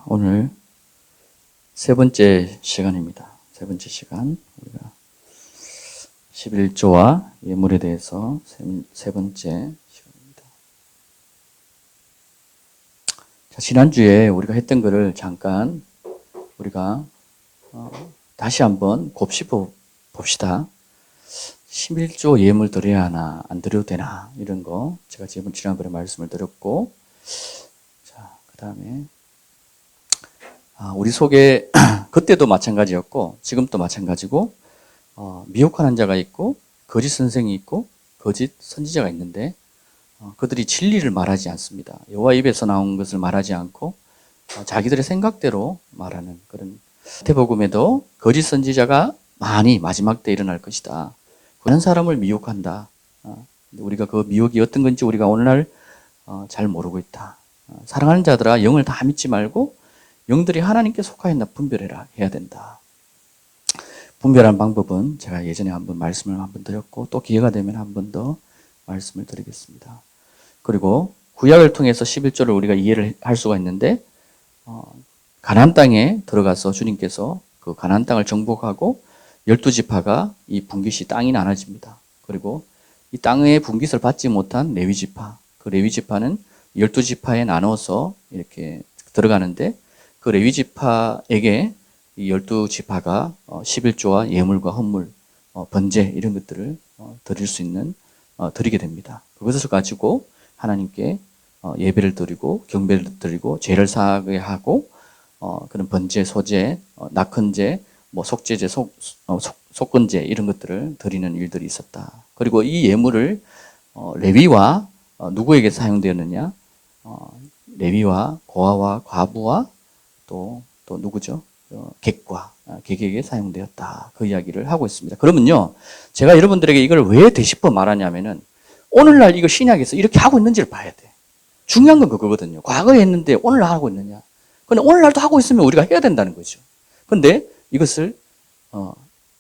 오늘 세 번째 시간입니다. 세 번째 시간, 우리가 11조와 예물에 대해서 세 번째 시간입니다. 자, 지난주에 우리가 했던 것을 잠깐 우리가 다시 한번 곱씹어 봅시다. 11조 예물 드려야 하나, 안 드려도 되나, 이런 거 제가 지난번에 말씀을 드렸고, 자, 그 다음에 우리 속에 그때도 마찬가지였고 지금도 마찬가지고 미혹하는 자가 있고 거짓 선생이 있고 거짓 선지자가 있는데 그들이 진리를 말하지 않습니다. 여호와 입에서 나온 것을 말하지 않고 자기들의 생각대로 말하는 그런. 마태복음에도 거짓 선지자가 많이 마지막 때 일어날 것이다. 그런 사람을 미혹한다. 우리가 그 미혹이 어떤 건지 우리가 오늘날 잘 모르고 있다. 사랑하는 자들아, 영을 다 믿지 말고 영들이 하나님께 속하였나 분별해라 해야 된다. 분별하는 방법은 제가 예전에 말씀을 한번 드렸고 또 기회가 되면 한 번 더 말씀을 드리겠습니다. 그리고 구약을 통해서 11조를 우리가 이해를 할 수가 있는데 가나안 땅에 들어가서 주님께서 그 가나안 땅을 정복하고 12지파가 이 분깃이 땅이 나눠집니다. 그리고 이 땅의 분깃을 받지 못한 레위지파, 그 레위지파는 12지파에 나눠서 이렇게 들어가는데 그 레위지파에게 이 12지파가 11조와 예물과 헌물, 번제 이런 것들을 드릴 수 있는 드리게 됩니다. 그것을 가지고 하나님께 예배를 드리고 경배를 드리고 죄를 사하게 하고 그런 번제, 소제, 낙헌제, 속죄제, 속건제 이런 것들을 드리는 일들이 있었다. 그리고 이 예물을 레위와 누구에게 사용되었느냐? 레위와 고아와 과부와 또 누구죠? 객에게 사용되었다. 그 이야기를 하고 있습니다. 그러면요, 제가 여러분들에게 이걸 왜 되짚어 말하냐면은 오늘날 이거 신약에서 이렇게 하고 있는지를 봐야 돼. 중요한 건 그거거든요. 과거에 했는데 오늘날 하고 있느냐? 근데 오늘날도 하고 있으면 우리가 해야 된다는 거죠. 근데 이것을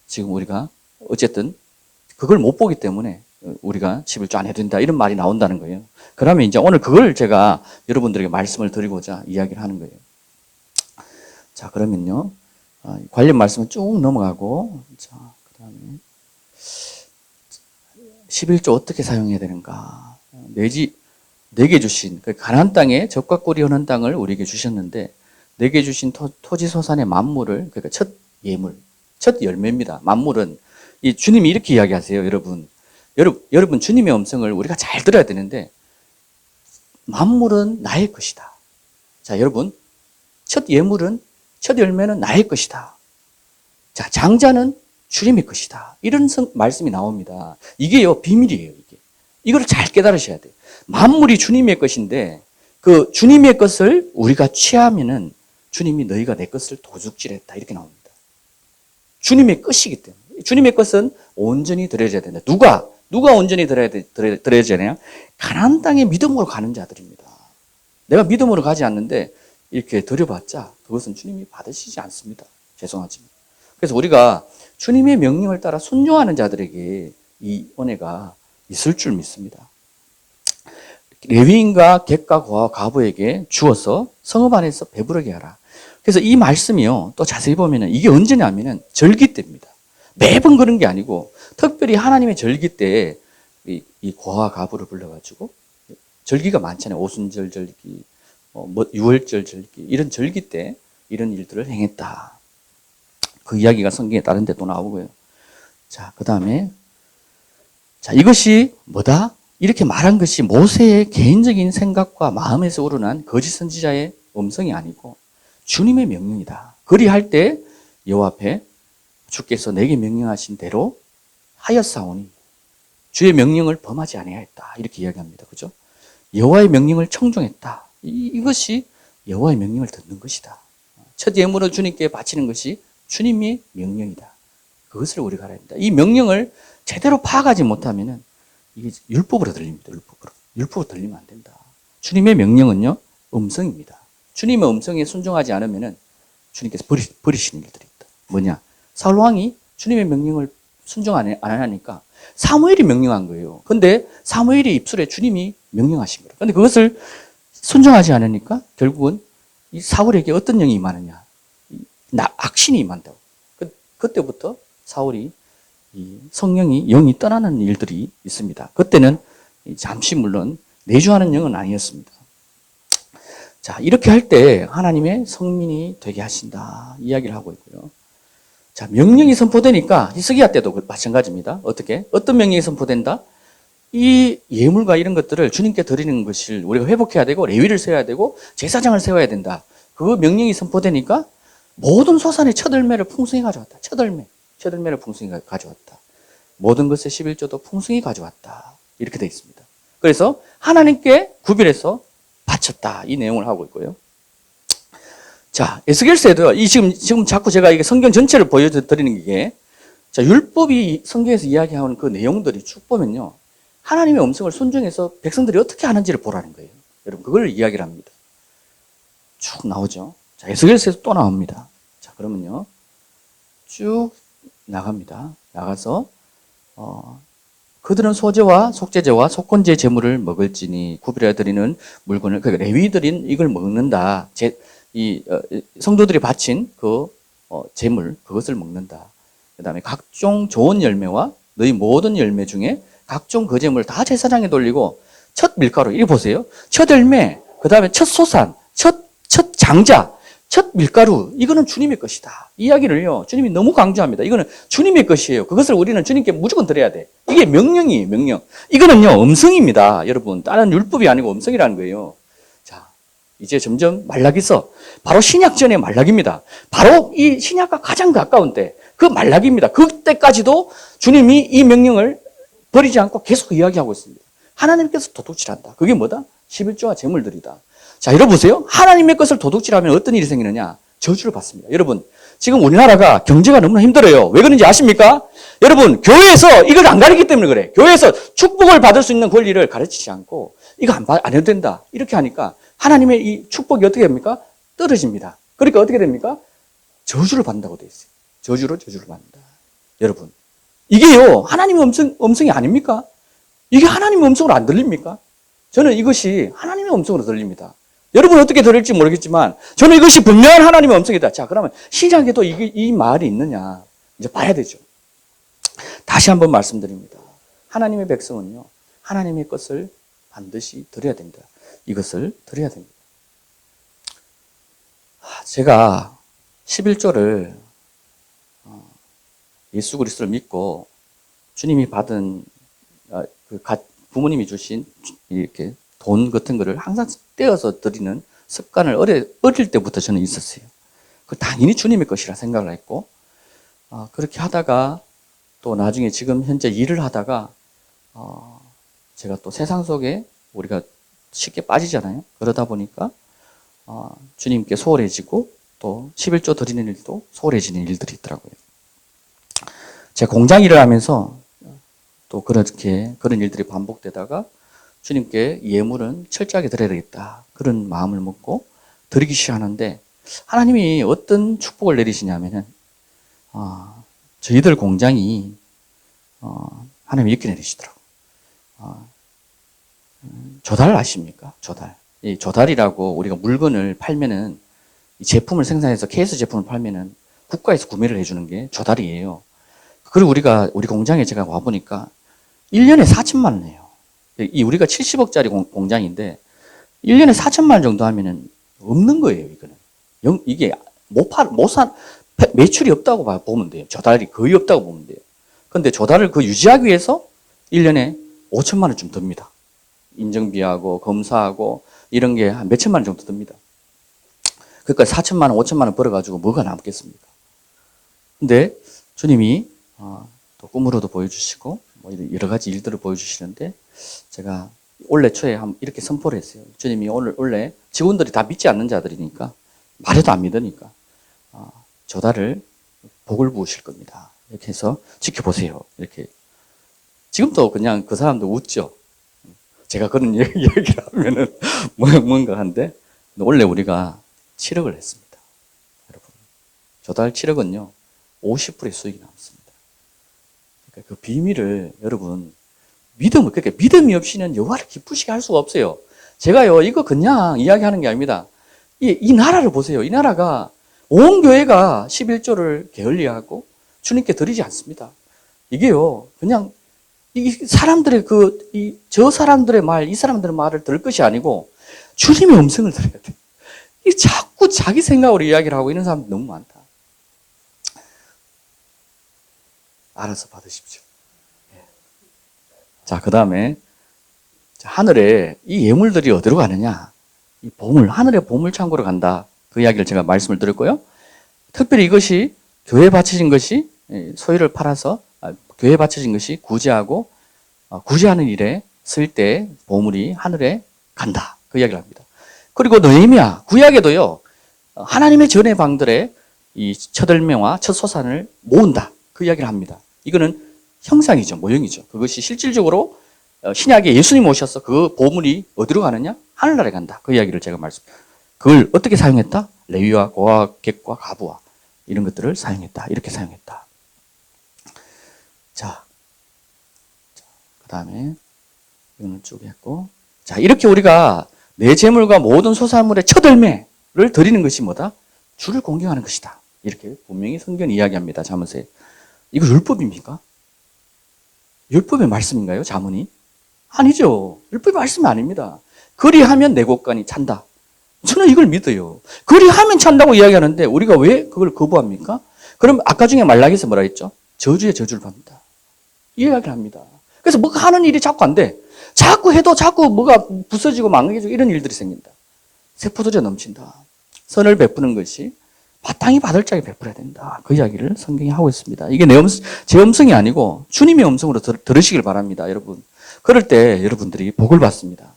지금 우리가 어쨌든 그걸 못 보기 때문에 우리가 11조 안 해도 된다 이런 말이 나온다는 거예요. 그러면 이제 오늘 그걸 제가 여러분들에게 말씀을 드리고자 이야기를 하는 거예요. 자, 그러면요, 관련 말씀은 쭉 넘어가고, 자, 그 다음에 11조 어떻게 사용해야 되는가? 내게 주신, 가나안 땅에 적과 꿀이 흐르는 땅을 우리에게 주셨는데, 내게 주신 토지 소산의 만물을, 그러니까 첫 예물, 첫 열매입니다. 만물은, 이 주님이 이렇게 이야기하세요, 여러분. 여러분, 주님의 음성을 우리가 잘 들어야 되는데, 만물은 나의 것이다. 자, 여러분, 첫 예물은 첫 열매는 나의 것이다. 자, 장자는 주님의 것이다. 이런 말씀이 나옵니다. 이게요, 비밀이에요, 이게. 이걸 잘 깨달으셔야 돼요. 만물이 주님의 것인데, 그 주님의 것을 우리가 취하면은 주님이 너희가 내 것을 도둑질했다. 이렇게 나옵니다. 주님의 것이기 때문에. 주님의 것은 온전히 드려져야 된다. 누가 온전히 드려져야 되냐? 가나안 땅에 믿음으로 가는 자들입니다. 내가 믿음으로 가지 않는데, 이렇게 드려봤자 그것은 주님이 받으시지 않습니다. 죄송하지만. 그래서 우리가 주님의 명령을 따라 순종하는 자들에게 이 은혜가 있을 줄 믿습니다. 레위인과 객과 고아와 과부에게 주어서 성읍 안에서 배부르게 하라. 그래서 이 말씀이요, 또 자세히 보면은 이게 언제냐면은 절기 때입니다. 매번 그런 게 아니고 특별히 하나님의 절기 때에 이 고아와 과부를 불러가지고 절기가 많잖아요. 오순절 절기, 유월절 절기, 이런 절기 때 이런 일들을 행했다. 그 이야기가 성경에 다른 데 또 나오고요. 자, 그 다음에, 자, 이것이 뭐다? 이렇게 말한 것이 모세의 개인적인 생각과 마음에서 우러난 거짓 선지자의 음성이 아니고 주님의 명령이다. 그리할 때 여호와 앞에 주께서 내게 명령하신 대로 하였사오니 주의 명령을 범하지 아니하였다. 이렇게 이야기합니다. 그죠? 여호와의 명령을 청종했다. 이것이 여호와의 명령을 듣는 것이다. 첫 예물을 주님께 바치는 것이 주님의 명령이다. 그것을 우리가 알아야 합니다. 이 명령을 제대로 파악하지 못하면은 이게 율법으로 들립니다. 율법으로 들리면 안 된다. 주님의 명령은요, 음성입니다. 주님의 음성에 순종하지 않으면은 주님께서 버리시는 일들이 있다. 뭐냐? 사울 왕이 주님의 명령을 순종 안 하니까 사무엘이 명령한 거예요. 근데 사무엘의 입술에 주님이 명령하신 거예요. 근데 그것을 순종하지 않으니까 결국은 이 사울에게 어떤 영이 임하느냐? 악신이 임한다고. 그때부터 사울이 이 성령이 영이 떠나는 일들이 있습니다. 그때는 잠시 물론 내주하는 영은 아니었습니다. 자, 이렇게 할 때 하나님의 성민이 되게 하신다 이야기를 하고 있고요. 자, 명령이 선포되니까 히스기야 때도 마찬가지입니다. 어떻게? 어떤 명령이 선포된다? 이 예물과 이런 것들을 주님께 드리는 것을 우리가 회복해야 되고 레위를 세워야 되고 제사장을 세워야 된다. 그 명령이 선포되니까 모든 소산의 첫 열매를 풍성히 가져왔다. 첫 열매를 풍성히 가져왔다. 모든 것의 11조도 풍성히 가져왔다. 이렇게 되어 있습니다. 그래서 하나님께 구별해서 바쳤다. 이 내용을 하고 있고요. 자, 에스겔서에도 지금 자꾸 제가 이게 성경 전체를 보여드리는 게, 자, 율법이 성경에서 이야기하는 그 내용들이 쭉 보면요. 하나님의 음성을 순종해서 백성들이 어떻게 하는지를 보라는 거예요. 여러분, 그걸 이야기를 합니다. 쭉 나오죠. 자, 에스겔서에서 또 나옵니다. 자, 그러면요. 쭉 나갑니다. 나가서, 그들은 소제와 속죄제와 속건제 제물을 먹을지니 구별해 드리는 물건을, 그러니까 레위들인 이걸 먹는다. 성도들이 바친 그 제물, 그것을 먹는다. 그 다음에 각종 좋은 열매와 너희 모든 열매 중에 각종 그 제물을 다 제사장에 돌리고 첫 밀가루, 이리 보세요. 첫 열매, 그 다음에 첫 소산, 첫 장자, 첫 밀가루, 이거는 주님의 것이다. 이 이야기를요, 주님이 너무 강조합니다. 이거는 주님의 것이에요. 그것을 우리는 주님께 무조건 드려야 돼. 이게 명령이에요, 명령. 이거는요, 음성입니다. 여러분, 다른 율법이 아니고 음성이라는 거예요. 자, 이제 점점 말라기서, 바로 신약 전의 말라기입니다. 바로 이 신약과 가장 가까운 때, 그 말라기입니다. 그때까지도 주님이 이 명령을 버리지 않고 계속 이야기하고 있습니다. 하나님께서 도둑질한다. 그게 뭐다? 11조와 제물들이다. 자, 여러분 보세요. 하나님의 것을 도둑질하면 어떤 일이 생기느냐? 저주를 받습니다. 여러분, 지금 우리나라가 경제가 너무나 힘들어요. 왜 그런지 아십니까? 여러분, 교회에서 이걸 안 가르치기 때문에 그래. 교회에서 축복을 받을 수 있는 권리를 가르치지 않고 이거 안 해도 된다. 이렇게 하니까 하나님의 이 축복이 어떻게 됩니까? 떨어집니다. 그러니까 어떻게 됩니까? 저주를 받는다고 돼 있어요. 저주를 받는다. 여러분, 이게요, 하나님의 음성이 아닙니까? 이게 하나님의 음성으로 안 들립니까? 저는 이것이 하나님의 음성으로 들립니다. 여러분 어떻게 들을지 모르겠지만 저는 이것이 분명한 하나님의 음성이다. 자, 그러면 신약에도 이 말이 있느냐? 이제 봐야 되죠. 다시 한번 말씀드립니다. 하나님의 백성은요, 하나님의 것을 반드시 드려야 됩니다. 이것을 드려야 됩니다. 제가 11조를 예수 그리스도를 믿고 주님이 받은 부모님이 주신 이렇게 돈 같은 거를 항상 떼어서 드리는 습관을 어릴 때부터 저는 있었어요. 그 당연히 주님의 것이라 생각을 했고, 그렇게 하다가 또 나중에 지금 현재 일을 하다가 제가 또 세상 속에 우리가 쉽게 빠지잖아요. 그러다 보니까 주님께 소홀해지고 또 11조 드리는 일도 소홀해지는 일들이 있더라고요. 제가 공장 일을 하면서 또 그런 일들이 반복되다가 주님께 예물은 철저하게 드려야 되겠다. 그런 마음을 먹고 드리기 시작하는데 하나님이 어떤 축복을 내리시냐면은 저희들 공장이 하나님이 이렇게 내리시더라고요. 조달 아십니까? 조달. 이 조달이라고 우리가 물건을 팔면은 이 제품을 생산해서 케이스 제품을 팔면은 국가에서 구매를 해주는 게 조달이에요. 그리고 우리 공장에 제가 와보니까 1년에 4천만 원이에요. 우리가 70억짜리 공장인데 1년에 4천만 원 정도 하면은 없는 거예요, 이거는. 이게 매출이 없다고 보면 돼요. 조달이 거의 없다고 보면 돼요. 근데 조달을 유지하기 위해서 1년에 5천만 원쯤 듭니다. 인정비하고 검사하고 이런 게 한 몇천만 원 정도 듭니다. 그러니까 4천만 원, 5천만 원 벌어가지고 뭐가 남겠습니까? 근데 주님이 또 꿈으로도 보여주시고 뭐 여러 가지 일들을 보여주시는데 제가 올해 초에 이렇게 선포를 했어요. 주님이 원래 직원들이 다 믿지 않는 자들이니까 말해도 안 믿으니까 조달을 복을 부으실 겁니다. 이렇게 해서 지켜보세요. 이렇게 지금도 그냥 그 사람도 웃죠. 제가 그런 이야기를 하면은 뭔가 한데 원래 우리가 7억을 했습니다. 여러분 조달 7억은요 50%의 수익이 남습니다. 그러니까 그 비밀을 여러분 그러니까 믿음이 없이는 여호와를 기쁘시게 할 수가 없어요. 제가요 이거 그냥 이야기하는 게 아닙니다. 이 나라를 보세요. 이 나라가 온 교회가 11조를 게을리하고 주님께 드리지 않습니다. 이게요, 그냥 이 사람들의 저 사람들의 말, 이 사람들의 말을 들을 것이 아니고 주님의 음성을 들어야 돼. 이 자꾸 자기 생각으로 이야기를 하고 이런 사람들 너무 많다. 알아서 받으십시오. 자, 그 다음에 하늘에 이 예물들이 어디로 가느냐? 이 보물, 하늘의 보물 창고로 간다. 그 이야기를 제가 말씀을 드렸고요. 특별히 이것이 교회에 바쳐진 것이 소유를 팔아서 교회에 바쳐진 것이 구제하고 구제하는 일에 쓸 때 보물이 하늘에 간다. 그 이야기를 합니다. 그리고 느헤미야 구약에도요. 하나님의 전의 방들의 이 첫열매와 첫 소산을 모은다. 그 이야기를 합니다. 이거는 형상이죠. 모형이죠. 그것이 실질적으로 신약에 예수님 오셔서 그 보물이 어디로 가느냐? 하늘나라에 간다. 그 이야기를 제가 그걸 어떻게 사용했다? 레위와 고아, 객과 가부와 이런 것들을 사용했다. 이렇게 사용했다. 자, 그 다음에 이거는 쭉 했고, 자, 이렇게 우리가 내 재물과 모든 소산물의 첫 열매를 드리는 것이 뭐다? 주를 공경하는 것이다. 이렇게 분명히 성경이 이야기합니다. 잠언에. 이거 율법입니까? 율법의 말씀인가요? 잠언이? 아니죠. 율법의 말씀이 아닙니다. 그리하면 내 곳간이 찬다. 저는 이걸 믿어요. 그리하면 찬다고 이야기하는데 우리가 왜 그걸 거부합니까? 그럼 아까 중에 말라기에서 뭐라 했죠? 저주에 저주를 받는다. 이 이야기를 합니다. 그래서 뭐가 하는 일이 자꾸 안 돼. 자꾸 해도 자꾸 뭐가 부서지고 망가지고 이런 일들이 생긴다. 세포들이 넘친다. 선을 베푸는 것이 마땅히 받을 자에게 베풀어야 된다. 그 이야기를 성경이 하고 있습니다. 이게 제 음성이 아니고 주님의 음성으로 들으시길 바랍니다. 여러분. 그럴 때 여러분들이 복을 받습니다.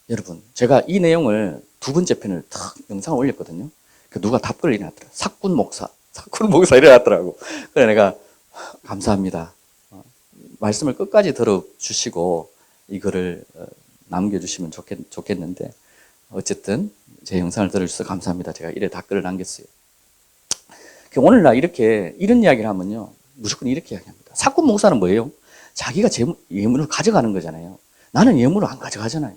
여러분, 제가 이 내용을 두 번째 편을 탁 영상을 올렸거든요. 누가 답글을 일어났더라. 사꾼 목사 일어났더라고. 그래 내가 감사합니다. 말씀을 끝까지 들어주시고 이거를 남겨주시면 좋겠는데 어쨌든 제 영상을 들어주셔서 감사합니다. 제가 이래 댓글을 남겼어요. 오늘날 이런 이야기를 하면요. 무조건 이렇게 이야기합니다. 사꾼 목사는 뭐예요? 자기가 예물을 가져가는 거잖아요. 나는 예물을 안 가져가잖아요.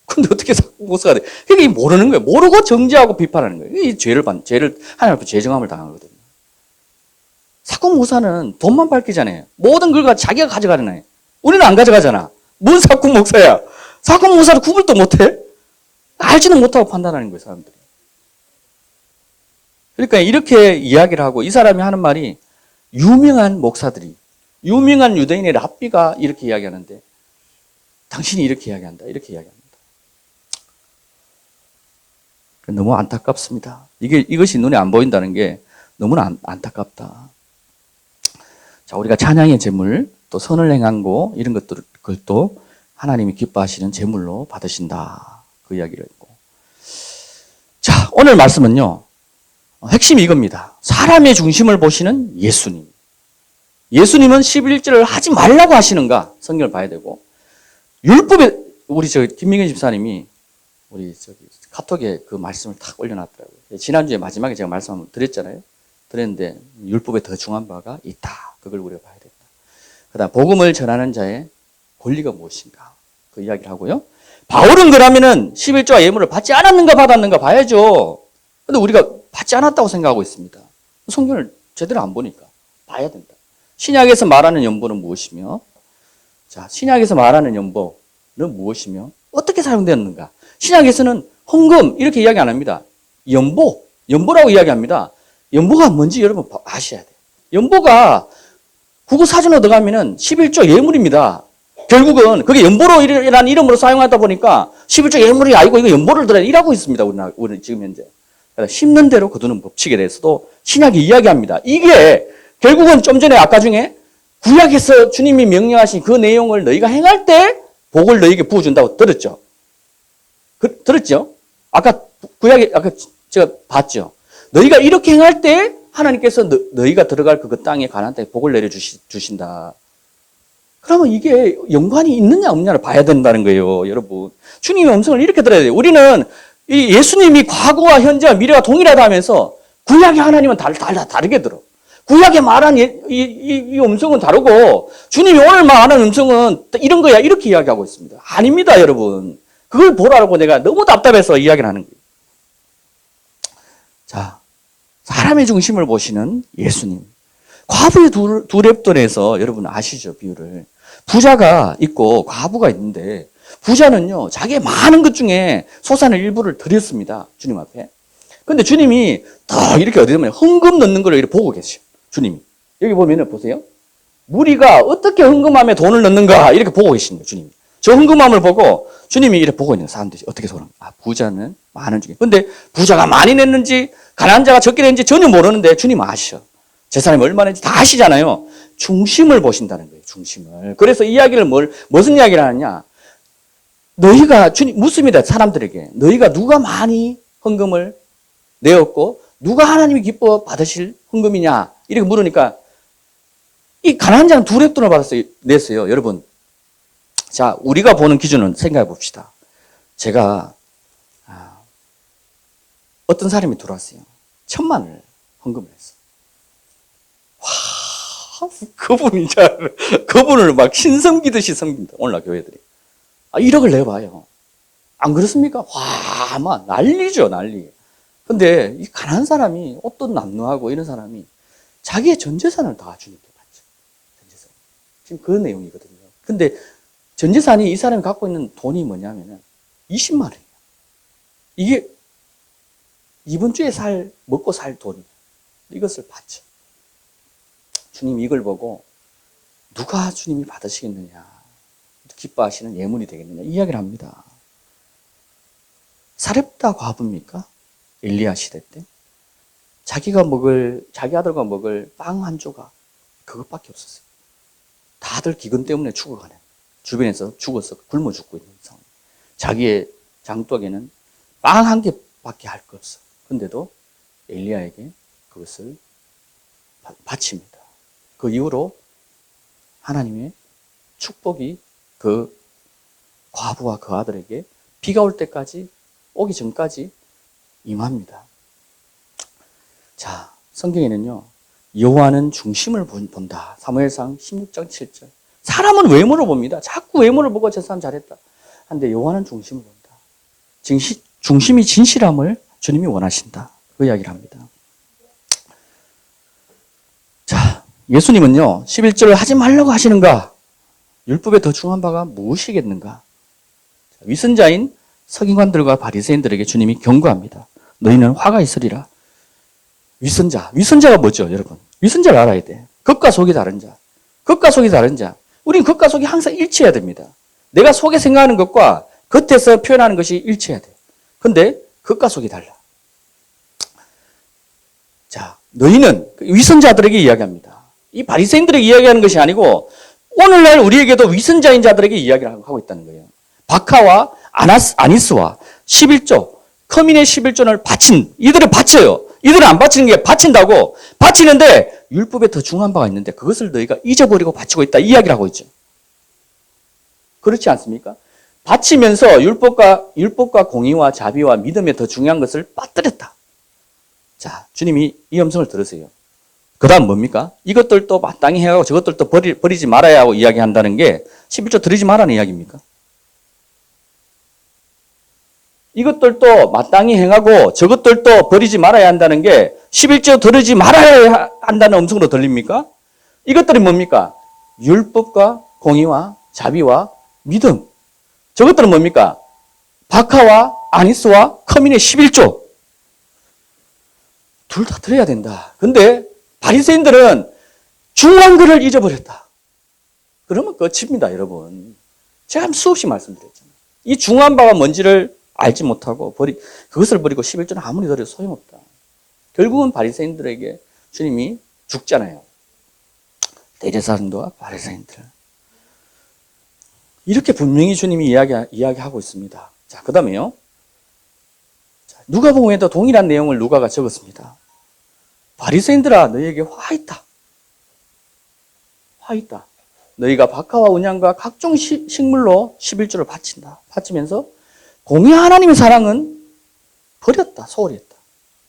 근데 어떻게 사꾼 목사가 돼? 그게 모르는 거예요. 모르고 정죄하고 비판하는 거예요. 이 죄를 하나님 앞에 죄정함을 당하거든요. 사꾼 목사는 돈만 밝히잖아요. 모든 걸 자기가 가져가는 애예요. 우리는 안 가져가잖아. 뭔 사꾼 목사야? 사꾼 목사를 구분도 못해? 알지는 못하고 판단하는 거예요, 사람들이. 그러니까 이렇게 이야기를 하고 이 사람이 하는 말이 유명한 목사들이, 유명한 유대인의 랍비가 이렇게 이야기하는데 당신이 이렇게 이야기한다. 이렇게 이야기합니다. 너무 안타깝습니다. 이것이 눈에 안 보인다는 게 너무나 안타깝다. 자, 우리가 찬양의 제물, 또 선을 행한 거, 이런 그것도 하나님이 기뻐하시는 제물로 받으신다. 그 이야기를 했고. 자, 오늘 말씀은요, 핵심이 이겁니다. 사람의 중심을 보시는 예수님. 예수님은 11절을 하지 말라고 하시는가? 성경을 봐야 되고. 율법에, 우리 김민경 집사님이 우리 카톡에 그 말씀을 탁 올려놨더라고요. 지난주에 마지막에 제가 말씀 한번 드렸잖아요. 드렸는데, 율법에 더 중요한 바가 있다. 그걸 우리가 봐야 된다. 그 다음, 복음을 전하는 자의 권리가 무엇인가? 그 이야기를 하고요. 바울은 그러면은 11조와 예물을 받지 않았는가 받았는가 봐야죠. 근데 우리가 받지 않았다고 생각하고 있습니다. 성경을 제대로 안 보니까 봐야 된다. 신약에서 말하는 연보는 무엇이며, 자, 신약에서 말하는 연보는 무엇이며, 어떻게 사용되었는가? 신약에서는 헌금, 이렇게 이야기 안 합니다. 연보라고 이야기합니다. 연보가 뭔지 여러분 아셔야 돼요. 연보가 국어사전으로 들어가면은 11조 예물입니다. 결국은 그게 연보로라는 이름으로 사용하다 보니까 11조 예물이 아니고 이거 연보를 들어야 일하고 있습니다. 우리는 지금 현재. 심는 대로 거두는 법칙에 대해서도 신약이 이야기합니다. 이게 결국은 좀 전에 아까 중에 구약에서 주님이 명령하신 그 내용을 너희가 행할 때 복을 너희에게 부어준다고 들었죠? 들었죠? 아까 구약에, 아까 제가 봤죠? 너희가 이렇게 행할 때 하나님께서 너희가 들어갈 그 땅에 가나안 땅에 복을 내려주신다. 그러면 이게 연관이 있느냐 없느냐를 봐야 된다는 거예요, 여러분. 주님의 음성을 이렇게 들어야 돼요. 우리는 이 예수님이 과거와 현재와 미래와 동일하다 하면서 구약의 하나님은 다르게 들어. 구약에 말한 이 음성은 다르고 주님이 오늘 말하는 음성은 이런 거야 이렇게 이야기하고 있습니다. 아닙니다, 여러분. 그걸 보라고 내가 너무 답답해서 이야기를 하는 거예요. 자, 사람의 중심을 보시는 예수님. 과부의 두 랩돈에서 여러분 아시죠? 비유를. 부자가 있고 과부가 있는데 부자는요, 자기의 많은 것 중에 소산의 일부를 드렸습니다. 주님 앞에. 근데 주님이 더 이렇게 어디 보면 헌금 넣는 걸 이렇게 보고 계셔. 주님이. 여기 보면은 보세요. 무리가 어떻게 헌금함에 돈을 넣는가 이렇게 보고 계신 거예요. 주님이. 저 헌금함을 보고 주님이 이렇게 보고 있는 사람들이 어떻게 소랑. 아, 부자는 많은 중에. 근데 부자가 많이 냈는지 가난한 자가 적게 냈는지 전혀 모르는데 주님 아시죠. 제 사람이 얼마나 했는지 다 아시잖아요. 중심을 보신다는 거예요. 중심을. 그래서 이야기를 무슨 이야기를 하느냐. 너희가 주님 묻습니다. 사람들에게. 너희가 누가 많이 헌금을 내었고 누가 하나님이 기뻐 받으실 헌금이냐 이렇게 물으니까 이 가난한 자는 2랩돈을 냈어요. 여러분. 자, 우리가 보는 기준은 생각해 봅시다. 제가 어떤 사람이 들어왔어요. 1,000만을 헌금을 했어. 와, 그분을 막 신성기듯이 섬긴다. 오늘날 교회들이. 1억을 내봐요. 안 그렇습니까? 와, 막 난리죠, 난리. 근데 이 가난한 사람이 옷도 남루하고 이런 사람이 자기의 전 재산을 다 주님께 받죠. 전 재산. 지금 그 내용이거든요. 근데 전 재산이 이 사람이 갖고 있는 돈이 뭐냐면은 20만 원이에요. 이게 이번 주에 먹고 살 돈이에요. 이것을 받죠. 주님이 이걸 보고 누가 주님이 받으시겠느냐, 기뻐하시는 예문이 되겠느냐 이 이야기를 합니다. 사렙다 과부입니까? 엘리야 시대 때 자기 아들과 먹을 빵 한 조각 그것밖에 없었어요. 다들 기근 때문에 죽어가는, 주변에서 죽어서 굶어 죽고 있는 상황. 자기의 장독에는 빵 한 개밖에 할 거 없어. 근데도 엘리야에게 그것을 바칩니다. 그 이후로 하나님의 축복이 그 과부와 그 아들에게 비가 올 때까지, 오기 전까지 임합니다. 자, 성경에는요, 여호와는 중심을 본다. 사무엘상 16장 7절. 사람은 외모를 봅니다. 자꾸 외모를 보고 저 사람 잘했다. 근데 여호와는 중심을 본다. 중심이 진실함을 주님이 원하신다. 그 이야기를 합니다. 자, 예수님은요, 11절을 하지 말라고 하시는가? 율법에 더 중요한 바가 무엇이겠는가? 위선자인 서기관들과 바리새인들에게 주님이 경고합니다. 너희는 화가 있으리라. 위선자가 뭐죠, 여러분? 위선자를 알아야 돼. 겉과 속이 다른 자. 겉과 속이 다른 자. 우린 겉과 속이 항상 일치해야 됩니다. 내가 속에 생각하는 것과 겉에서 표현하는 것이 일치해야 돼. 근데 겉과 속이 달라. 자, 너희는 위선자들에게 이야기합니다. 이 바리새인들에게 이야기하는 것이 아니고 오늘날 우리에게도 위선자인 자들에게 이야기를 하고 있다는 거예요. 바카와 아니스와 11조, 커민의 11조를 이들을 바쳐요. 이들은 안 바치는 게 바친다고. 바치는데 율법에 더 중요한 바가 있는데 그것을 너희가 잊어버리고 바치고 있다. 이 이야기를 하고 있죠. 그렇지 않습니까? 바치면서 율법과 공의와 자비와 믿음에 더 중요한 것을 빠뜨렸다. 자, 주님이 이 음성을 들으세요. 그 다음 뭡니까? 이것들도 마땅히 해가고 저것들도 버리지 말아야 하고 이야기한다는 게 11조 드리지 말라는 이야기입니까? 이것들도 마땅히 행하고 저것들도 버리지 말아야 한다는 게 11조 들으지 말아야 한다는 음성으로 들립니까? 이것들이 뭡니까? 율법과 공의와 자비와 믿음. 저것들은 뭡니까? 바카와 아니스와 커민의 11조. 둘 다 들어야 된다. 근데 바리새인들은 중요한 것을 잊어버렸다. 그러면 끝입니다, 여러분. 제가 수없이 말씀드렸잖아요. 이 중요한 바가 뭔지를 알지 못하고 그것을 버리고 11조는 아무리 들어도 소용없다. 결국은 바리새인들에게 주님이 죽잖아요. 대제사장들과 바리새인들. 이렇게 분명히 주님이 이야기하고 있습니다. 자, 그 다음에요. 누가복음에도 동일한 내용을 누가가 적었습니다. 바리새인들아, 너희에게 화 있다. 화 있다. 너희가 박하와 운양과 각종 식물로 11조를 바친다. 바치면서 공의 하나님의 사랑은 버렸다. 소홀히 했다.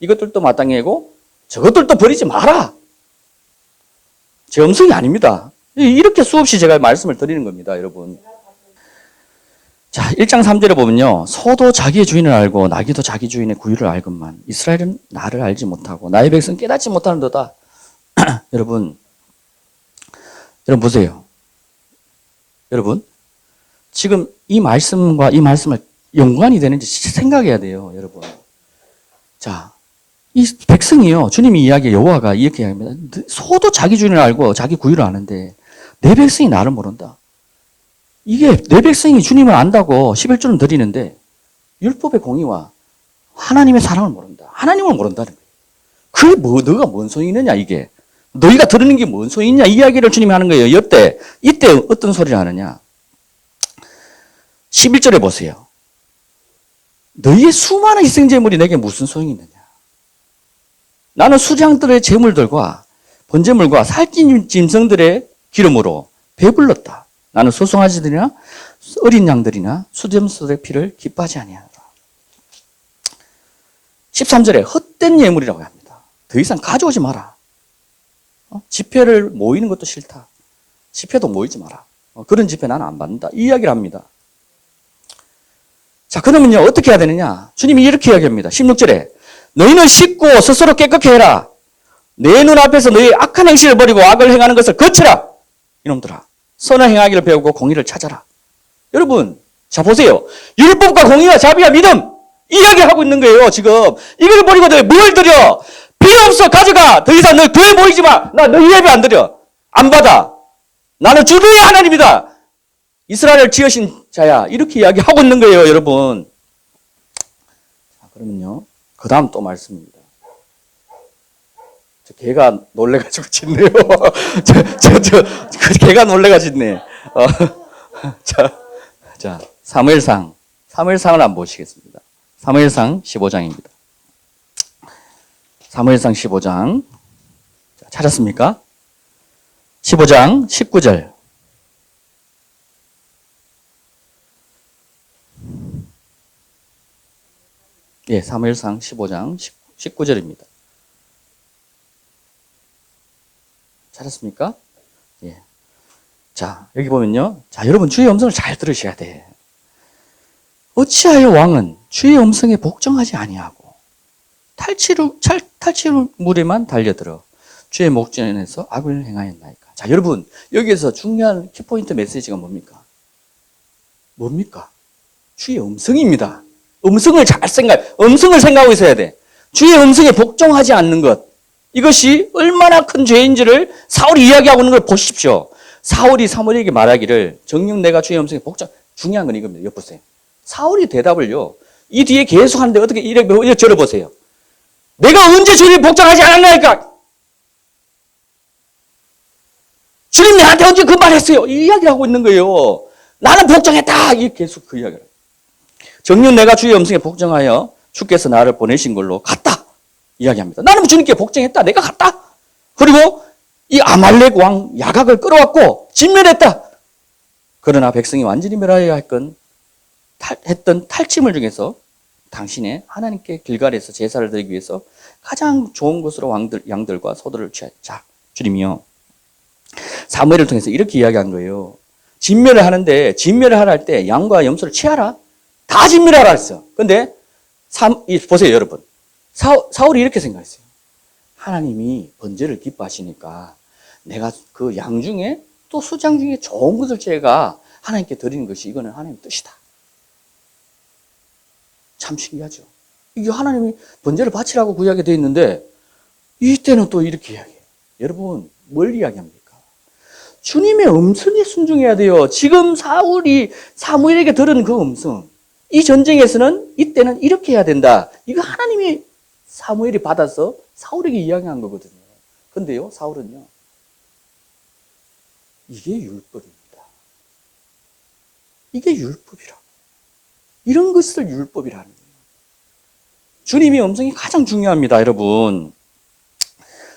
이것들도 마땅히 하고 저것들도 버리지 마라. 제 음성이 아닙니다. 이렇게 수없이 제가 말씀을 드리는 겁니다, 여러분. 자, 1장 3절에 보면요. 소도 자기의 주인을 알고 나귀도 자기 주인의 구유를 알건만 이스라엘은 나를 알지 못하고 나의 백성 깨닫지 못하는도다. 여러분 보세요. 여러분 지금 이 말씀과 이 말씀을 연관이 되는지 생각해야 돼요. 여러분. 자, 이 백성이요. 주님이 이야기 여호와가 이렇게 이야기합니다. 소도 자기 주인을 알고 자기 구유를 아는데 내 백성이 나를 모른다. 이게 내 백성이 주님을 안다고 11조는 드리는데 율법의 공의와 하나님의 사랑을 모른다. 하나님을 모른다는 거예요. 그게 뭐 너가 뭔 소용이 있느냐 이게. 너희가 들으는 게 뭔 소용이 있냐 이 이야기를 주님이 하는 거예요. 이때 어떤 소리를 하느냐. 11절에 보세요. 너희의 수많은 희생제물이 내게 무슨 소용이 있느냐. 나는 수장들의 제물들과 번제물과 살찐 짐승들의 기름으로 배불렀다. 나는 소송아지들이나 어린 양들이나 수점수들의 피를 기뻐하지 아니하노라. 13절에 헛된 예물이라고 합니다. 더 이상 가져오지 마라. 집회를 모이는 것도 싫다. 집회도 모이지 마라. 그런 집회 나는 안 받는다. 이 이야기를 합니다. 자, 그러면요 어떻게 해야 되느냐. 주님이 이렇게 이야기합니다. 16절에 너희는 씻고 스스로 깨끗게 해라. 내 눈앞에서 너희 악한 행실을 버리고 악을 행하는 것을 거치라. 이놈들아. 선을 행하기를 배우고 공의를 찾아라. 여러분, 자 보세요. 율법과 공의와 자비와 믿음 이야기하고 있는 거예요. 지금 이걸 버리고 너희 뭘 드려? 필요 없어 가져가. 더 이상 너희 교회 모이지 마. 나 너희 예배 안 드려. 안 받아. 나는 주도의 하나님이다. 이스라엘을 지으신 자야. 이렇게 이야기하고 있는 거예요. 여러분. 자, 그러면요 그 다음 또 말씀입니다. 개가 놀래가지고 짖네요. 개가 놀래가지고 짖네. 자, 사무엘상을 한번 보시겠습니다. 사무엘상 15장입니다. 사무엘상 15장. 찾았습니까? 15장 19절. 예, 사무엘상 15장 19절입니다. 찾았습니까? 예. 자, 여기 보면요. 자, 여러분 주의 음성을 잘 들으셔야 돼. 어찌하여 왕은 주의 음성에 복종하지 아니하고 탈취물에만 달려들어 주의 목전에서 악을 행하였나이까. 자, 여러분 여기에서 중요한 키포인트 메시지가 뭡니까? 주의 음성입니다. 음성을 생각하고 있어야 돼. 주의 음성에 복종하지 않는 것. 이것이 얼마나 큰 죄인지를 사울이 이야기하고 있는 걸 보십시오. 사울이 사무엘에게 말하기를 정녕 내가 주의 음성에 복종. 중요한 건 이겁니다. 엿보세요. 사울이 대답을요. 이 뒤에 계속 하는데 어떻게 이렇게 들어보세요. 내가 언제 주님 복종하지 않았나니까. 주님 나한테 언제 그 말했어요. 이 이야기를 하고 있는 거예요. 나는 복종했다. 이 계속 그 이야기를. 정녕 내가 주의 음성에 복종하여 주께서 나를 보내신 걸로 갔다. 이야기합니다. 나는 주님께 복종했다. 내가 갔다. 그리고 이 아말렉 왕 야각을 끌어왔고 진멸했다. 그러나 백성이 완전히 멸하여야 했던 탈취물 중에서 당신의 하나님께 길갈에서 제사를 드리기 위해서 가장 좋은 것으로 양들과 소들을 취하였다. 자, 주님이요. 사무엘을 통해서 이렇게 이야기한 거예요. 진멸을 하는데 진멸을 하라 할 때 양과 염소를 취하라. 다 진멸하라 했어. 근데 보세요, 여러분. 사울이 이렇게 생각했어요. 하나님이 번제를 기뻐하시니까 내가 그 양 중에 또 수장 중에 좋은 것을 제가 하나님께 드리는 것이 이거는 하나님의 뜻이다. 참 신기하죠. 이게 하나님이 번제를 바치라고 구약에 되어 있는데 이때는 또 이렇게 이야기해요. 여러분 뭘 이야기합니까? 주님의 음성에 순종해야 돼요. 지금 사울이 사무엘에게 들은 그 음성. 이 전쟁에서는 이때는 이렇게 해야 된다. 이거 하나님이 사무엘이 받아서 사울에게 이야기한 거거든요. 근데요, 사울은요, 이게 율법입니다. 이게 율법이라고. 이런 것을 율법이라는 거예요. 주님의 음성이 가장 중요합니다, 여러분.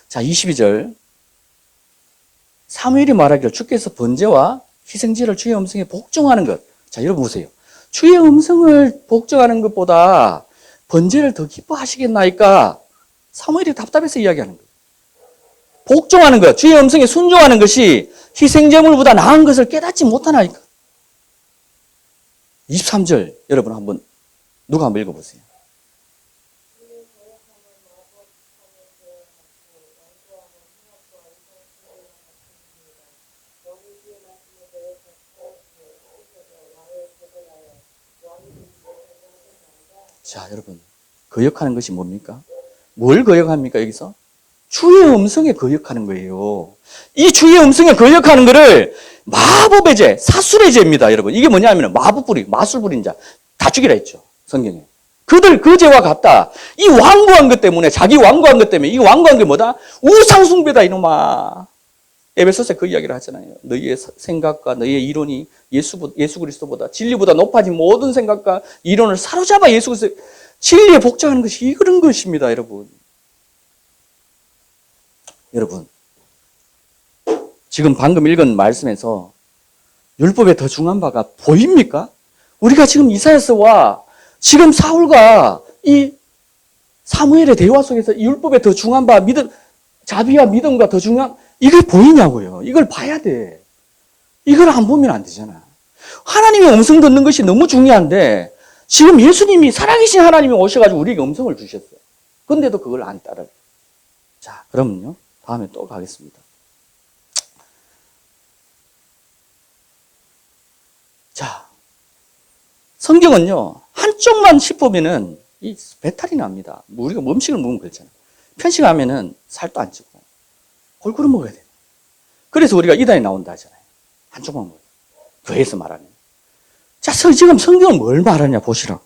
자, 22절. 사무엘이 말하기를 주께서 번제와 희생제를 주의 음성에 복종하는 것. 자, 여러분 보세요. 주의 음성을 복종하는 것보다 번제를 더 기뻐하시겠나이까? 사무엘이 답답해서 이야기하는 거예요. 복종하는 것, 주의 음성에 순종하는 것이 희생제물보다 나은 것을 깨닫지 못하나이까? 23절 여러분 한번 누가 한번 읽어보세요. 자, 여러분 거역하는 것이 뭡니까? 뭘 거역합니까 여기서? 주의 음성에 거역하는 거예요. 이 주의 음성에 거역하는 거를 마법의 죄, 사술의 죄입니다, 여러분. 이게 뭐냐면 마법 부리, 마술 부린 자 다 죽이라 했죠, 성경에. 그들 그 죄와 같다. 이 완고한 것 때문에, 자기 완고한 것 때문에, 이 완고한 게 뭐다? 우상숭배다 이놈아. 에베소서에 그 이야기를 하잖아요. 너희의 생각과 너희의 이론이 예수 그리스도보다 진리보다 높아진 모든 생각과 이론을 사로잡아 예수 그리스도 진리에 복종하는 것이 그런 것입니다, 여러분. 여러분, 지금 방금 읽은 말씀에서 율법에 더 중요한 바가 보입니까? 우리가 지금 이사야서와 지금 사울과 이 사무엘의 대화 속에서 이 율법에 더 중요한 바, 자비와 믿음과 더 중요한, 이게 보이냐고요. 이걸 봐야 돼. 이걸 안 보면 안 되잖아. 하나님의 음성 듣는 것이 너무 중요한데 지금 예수님이 살아계신 하나님이 오셔가지고 우리에게 음성을 주셨어요. 그런데도 그걸 안 따라요. 자, 그러면요. 다음에 또 가겠습니다. 자, 성경은요, 한쪽만 짚으면은 이 배탈이 납니다. 우리가 음식을 먹으면 그렇잖아요. 편식하면은 살도 안 찌고, 골고루 먹어야 돼요. 그래서 우리가 이단이 나온다 하잖아요. 한쪽만 먹어요. 교회에서 말하는. 자, 지금 성경은 뭘 말하냐 보시라고.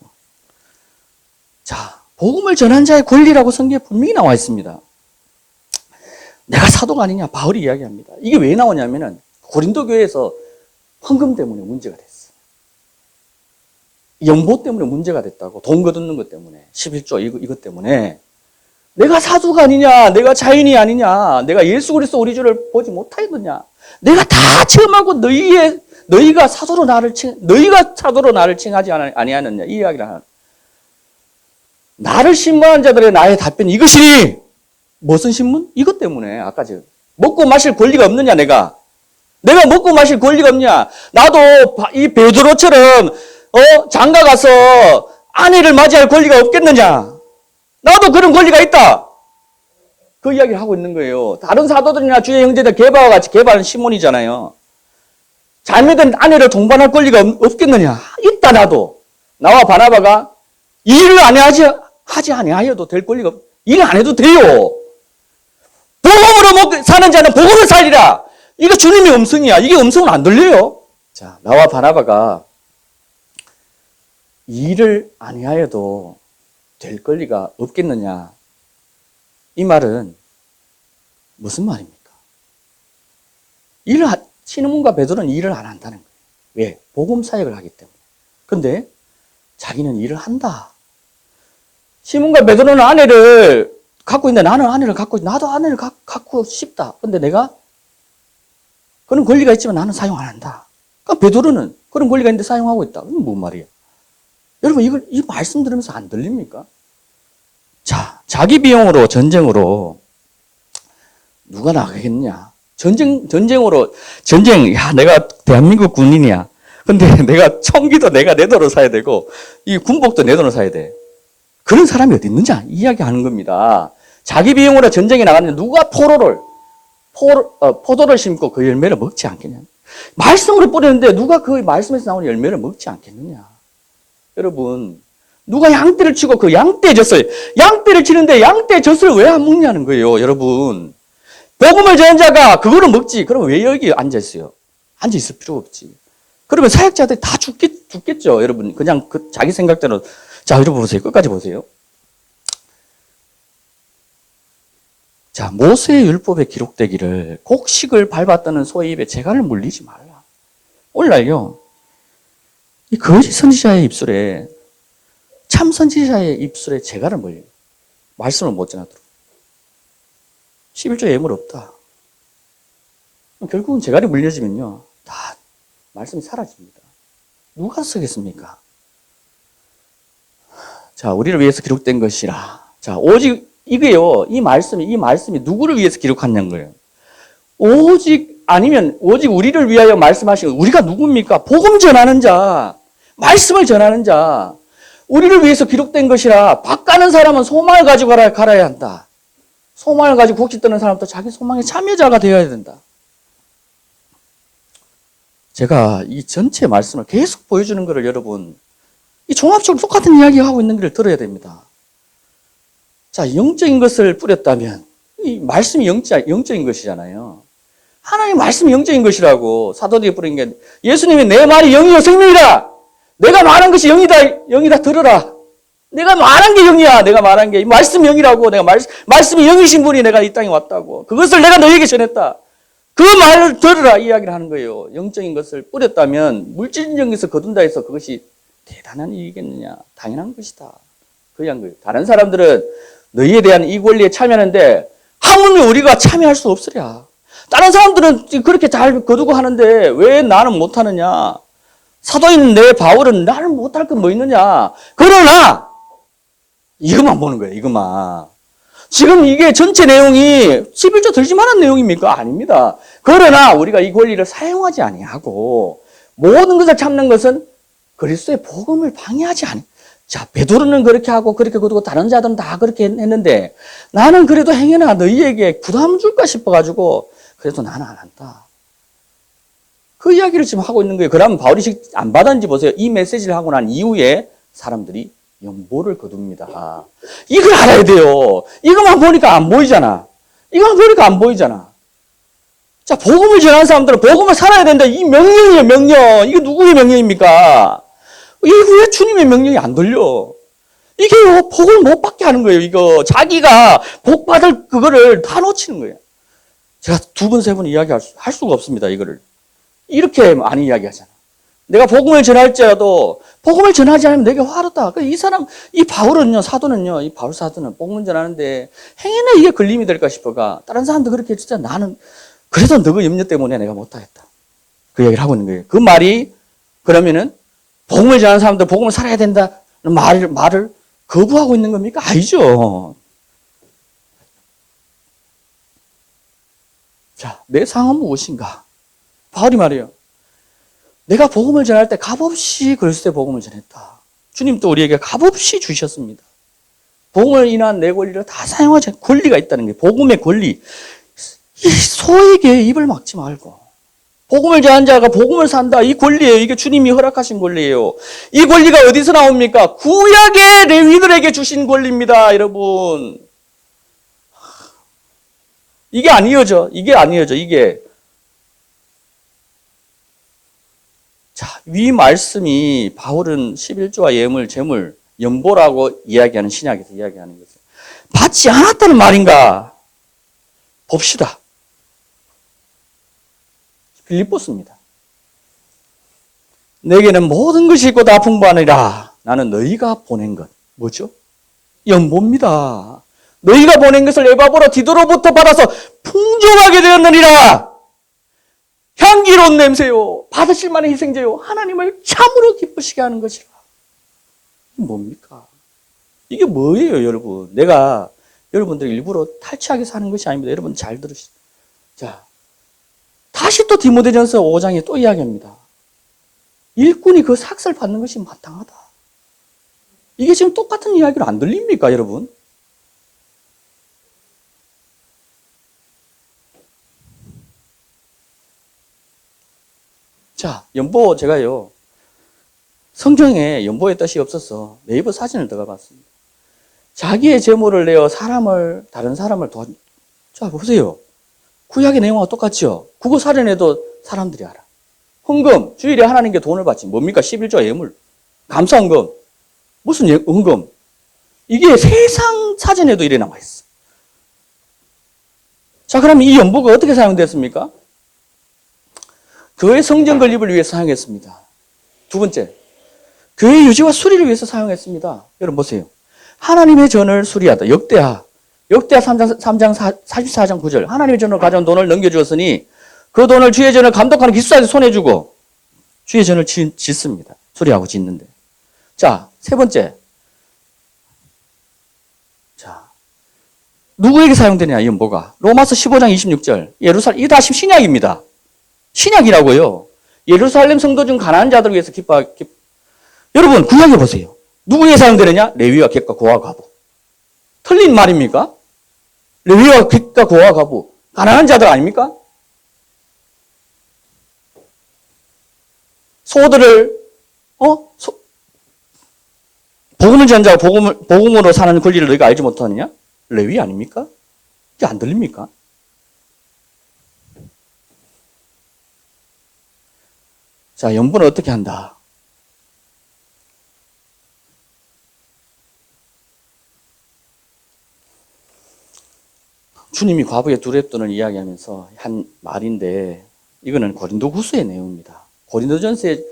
자, 복음을 전한 자의 권리라고 성경에 분명히 나와 있습니다. 내가 사도가 아니냐 바울이 이야기합니다. 이게 왜 나오냐면은 고린도 교회에서 헌금 때문에 문제가 됐어. 연보 때문에 문제가 됐다고. 돈 거두는 것 때문에. 11조 이것 때문에. 내가 사도가 아니냐, 내가 자연이 아니냐, 내가 예수 그리스도 우리 주를 보지 못하였느냐. 내가 다 체험하고 너희가 사도로 나를 칭하지 아니하느냐. 이 이야기를 하는. 나를 신문한 자들의 나의 답변이 이것이니. 무슨 신문? 이것 때문에. 아까 먹고 마실 권리가 없느냐, 내가 먹고 마실 권리가 없냐. 나도 이 베드로처럼 장가 가서 아내를 맞이할 권리가 없겠느냐. 나도 그런 권리가 있다. 그 이야기를 하고 있는 거예요. 다른 사도들이나 주의 형제들 게바와 같이, 게바는 시몬이잖아요. 자매들 아내를 동반할 권리가 없겠느냐. 있다. 나도. 나와 바나바가 일을 하지 아니하여도 될 권리가 일 안 해도 돼요. 복음으로 사는 자는 복음을 살리라. 이거 주님의 음성이야. 이게 음성은 안 들려요. 자, 나와 바나바가 일을 아니하여도 될 권리가 없겠느냐. 이 말은 무슨 말입니까? 시몬과 베드로는 일을 안 한다는 거예요. 왜? 복음 사역을 하기 때문에. 근데 자기는 일을 한다. 시몬과 베드로는 아내를 갖고 있는데 나는 아내를 갖고 있는데 나도 아내를 갖고 싶다. 근데 내가 그런 권리가 있지만 나는 사용 안 한다. 그러니까 베드로는 그런 권리가 있는데 사용하고 있다. 그건 뭔 말이에요? 여러분 이 말씀 들으면서 안 들립니까? 자, 자기 비용으로 전쟁으로 누가 나가겠냐? 야, 내가 대한민국 군인이야. 근데 내가 총기도 내가 내 돈으로 사야 되고 이 군복도 내 돈으로 사야 돼. 그런 사람이 어디 있느냐? 이야기하는 겁니다. 자기 비용으로 전쟁에 나갔는데 누가 포도를 심고 그 열매를 먹지 않겠냐? 말씀으로 뿌리는데 누가 그 말씀에서 나오는 열매를 먹지 않겠느냐? 여러분, 누가 양떼를 치고 그 양떼를 치는데 양떼 젖을 왜 안 먹냐는 거예요, 여러분. 복음을 전한 자가 그거를 먹지. 그럼 왜 여기 앉아있어요? 앉아있을 필요가 없지. 그러면 사역자들이 다 죽겠죠, 여러분. 그냥 자기 생각대로. 자, 여러분 보세요. 끝까지 보세요. 자, 모세의 율법에 기록되기를 곡식을 밟았다는 소의 입에 재갈을 물리지 말라. 오늘날요, 이 거짓 선지자의 입술에 참 선지자의 입술에 재갈을 물려요. 말씀을 못 전하도록. 11조 예물 없다. 결국은 재갈이 물려지면요, 다 말씀이 사라집니다. 누가 쓰겠습니까? 자, 우리를 위해서 기록된 것이라. 자, 오직 이게요, 이 말씀이 누구를 위해서 기록한 거예요? 오직 우리를 위하여 말씀하신 거. 우리가 누굽니까? 복음 전하는 자. 말씀을 전하는 자, 우리를 위해서 기록된 것이라 밭 가는 사람은 소망을 가지고 갈아야 한다. 소망을 가지고 곡식 뜨는 사람도 자기 소망의 참여자가 되어야 된다. 제가 이 전체 말씀을 계속 보여주는 것을 여러분, 이 종합적으로 똑같은 이야기하고 있는 것을 들어야 됩니다. 자, 영적인 것을 뿌렸다면, 이 말씀이 영적인 것이잖아요. 하나님 말씀이 영적인 것이라고 사도들이 뿌린 게, 예수님이 내 말이 영이요 생명이다. 내가 말한 것이 영이다 들어라. 내가 말한 게 영이야. 내가 말한 게 말씀이 영이라고. 내가 말씀이 영이신 분이 내가 이 땅에 왔다고. 그것을 내가 너에게 전했다. 그 말을 들으라 이야기를 하는 거예요. 영적인 것을 뿌렸다면 물질적인 것을 거둔다 해서 그것이 대단한 일이겠느냐. 당연한 것이다. 그냥 거예요. 다른 사람들은 너희에 대한 이 권리에 참여하는데 하물며 우리가 참여할 수 없으랴. 다른 사람들은 그렇게 잘 거두고 하는데 왜 나는 못하느냐. 사도인 내 바울은 나를 못할 거 뭐 있느냐. 그러나 이것만 보는 거예요. 이것만. 지금 이게 전체 내용이 11조 들지만한 내용입니까? 아닙니다. 그러나 우리가 이 권리를 사용하지 아니하고 모든 것을 참는 것은 그리스도의 복음을 방해하지 않아. 자, 베드로는 그렇게 하고 그렇게 거두고 다른 자들은 다 그렇게 했는데 나는 그래도 행여나 너희에게 부담 줄까 싶어가지고 그래도 나는 안 한다. 그 이야기를 지금 하고 있는 거예요. 그러면 바울이 안 받았는지 보세요. 이 메시지를 하고 난 이후에 사람들이 연보를 거둡니다. 이걸 알아야 돼요. 이것만 보니까 안 보이잖아. 이것만 보니까 안 보이잖아. 자, 복음을 전하는 사람들은 복음을 살아야 된다. 이 명령이에요, 명령. 이게 누구의 명령입니까? 이게 왜 주님의 명령이 안 들려? 이게요, 복을 못 받게 하는 거예요, 이거. 자기가 복 받을 그거를 다 놓치는 거예요. 제가 두 번, 세 번 할 수가 없습니다, 이거를. 이렇게 많이 이야기하잖아. 내가 복음을 전할지라도 복음을 전하지 않으면 내게 화르다. 이 바울은요, 사도는요, 이 바울 사도는 복음을 전하는데 행여나 이게 걸림이 될까 싶어가 다른 사람도 그렇게 진짜 나는 그래도 너그 염려 때문에 내가 못하겠다. 그 얘기를 하고 있는 거예요. 그 말이 그러면은 복음을 전하는 사람들 복음을 살아야 된다는 말을 거부하고 있는 겁니까? 아니죠. 자, 내 상은 무엇인가? 바울이 말해요. 내가 복음을 전할 때 값없이 그리스도의 복음을 전했다. 주님도 우리에게 값없이 주셨습니다. 복음을 인한 내 권리를 다 사용하지 않는 권리가 있다는 게 복음의 권리. 이 소에게 입을 막지 말고 복음을 전한 자가 복음을 산다. 이 권리예요. 이게 주님이 허락하신 권리예요. 이 권리가 어디서 나옵니까? 구약의 레위들에게 주신 권리입니다. 여러분. 이게 안 이어져. 이게. 자, 위 말씀이 바울은 11조와 예물, 재물, 연보라고 이야기하는 신약에서 이야기하는 것을 받지 않았다는 말인가? 봅시다. 빌립보스입니다. 내게는 모든 것이 있고 다 풍부하니라. 나는 너희가 보낸 것. 뭐죠? 연보입니다. 너희가 보낸 것을 에바보라 디도로부터 받아서 풍족하게 되었느니라. 향기로운 냄새요. 받으실 만한 희생제요. 하나님을 참으로 기쁘시게 하는 것이라. 뭡니까? 이게 뭐예요, 여러분? 내가 여러분들 일부러 탈취하게 사는 것이 아닙니다. 여러분 잘 들으시죠. 자, 다시 또 디모데전서 5장에 또 이야기합니다. 일꾼이 그 삭슬 받는 것이 마땅하다. 이게 지금 똑같은 이야기로 안 들립니까, 여러분? 자, 연보 제가요. 성경에 연보의 뜻이 없어서 네이버 사진을 들어가 봤습니다. 자기의 재물을 내어 다른 사람을 도와. 자, 보세요. 구약의 내용과 똑같죠? 그거 살인해도 사람들이 알아. 헌금, 주일에 하나님께 돈을 받지. 뭡니까? 11조 예물. 감사헌금. 무슨 헌금? 이게 세상 사진에도 이래 나와 있어. 자, 그럼 이 연보가 어떻게 사용됐습니까? 교회 성전 건립을 위해서 사용했습니다. 두 번째, 교회 유지와 수리를 위해서 사용했습니다. 여러분 보세요. 하나님의 전을 수리하다. 역대하 3장 44장 9절. 하나님의 전을 가져온 돈을 넘겨주었으니 그 돈을 주의 전을 감독하는 기수한테 손에 주고 주의 전을 짓습니다. 수리하고 짓는데. 자, 세 번째. 자, 누구에게 사용되냐, 이 연보가. 로마서 15장 26절. 예루살렘, 이게 다 신약입니다. 신약이라고요. 예루살렘 성도 중 가난한 자들을 위해서 여러분, 구약에 보세요. 누구에게 사용되느냐? 레위와 객과 고아 과부. 틀린 말입니까? 레위와 객과 고아 과부. 가난한 자들 아닙니까? 소들을, 복음을 전한 자가 복음으로 사는 권리를 너희가 알지 못하느냐? 레위 아닙니까? 이게 안 들립니까? 자, 연분은 어떻게 한다? 주님이 과부의 두렵돈을 이야기하면서 한 말인데, 이거는 고린도후서의 내용입니다. 고린도전서에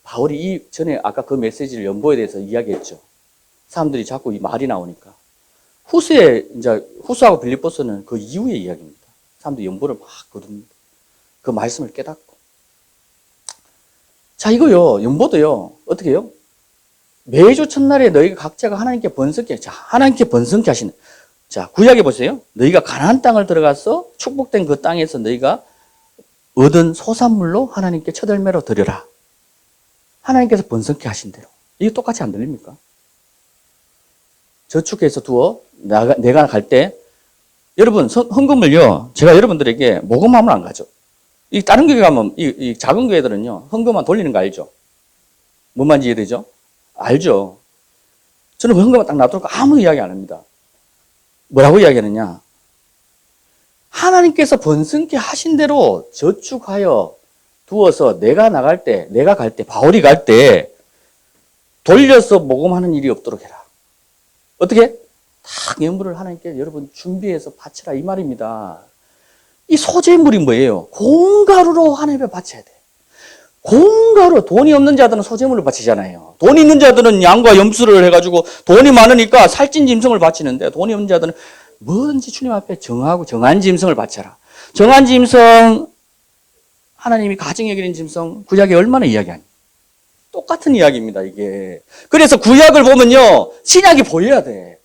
바울이 이 전에 아까 그 메시지를 연보에 대해서 이야기했죠. 사람들이 자꾸 이 말이 나오니까. 후서에, 이제 후서하고 빌립보서는 그 이후의 이야기입니다. 사람들이 연보를 막 거둡니다. 그 말씀을 깨닫고. 자, 이거요, 연보도요, 어떻게 해요? 매주 첫날에 너희가 각자가 하나님께 번성케, 자, 하나님께 번성케 하시는. 자, 구약에 보세요. 너희가 가나안 땅을 들어가서 축복된 그 땅에서 너희가 얻은 소산물로 하나님께 첫 열매로 드려라. 하나님께서 번성케 하신 대로. 이게 똑같이 안 들립니까? 저축해서 두어 내가 갈 때, 여러분 헌금을요, 제가 여러분들에게 모금함을 안 가죠. 이 다른 교회 가면 이 작은 교회들은요, 헌금만 돌리는 거 알죠? 뭔 이해되죠? 알죠? 저는 그 헌금만 딱 놔두고 아무 이야기 안 합니다. 뭐라고 이야기하느냐? 하나님께서 번성케 하신 대로 저축하여 두어서 내가 갈 때, 바울이 갈 때 돌려서 모금하는 일이 없도록 해라. 어떻게? 딱 예물을 하나님께 여러분 준비해서 바치라 이 말입니다. 이 소재물이 뭐예요? 공가루로 하나님께 바쳐야 돼. 공가루, 돈이 없는 자들은 소재물을 바치잖아요. 돈이 있는 자들은 양과 염수를 해가지고 돈이 많으니까 살찐 짐승을 바치는데 돈이 없는 자들은 뭐든지 주님 앞에 정한 짐승을 바쳐라. 정한 짐승, 하나님이 가증 여기는 짐승, 구약에 얼마나 이야기하니? 똑같은 이야기입니다, 이게. 그래서 구약을 보면요, 신약이 보여야 돼.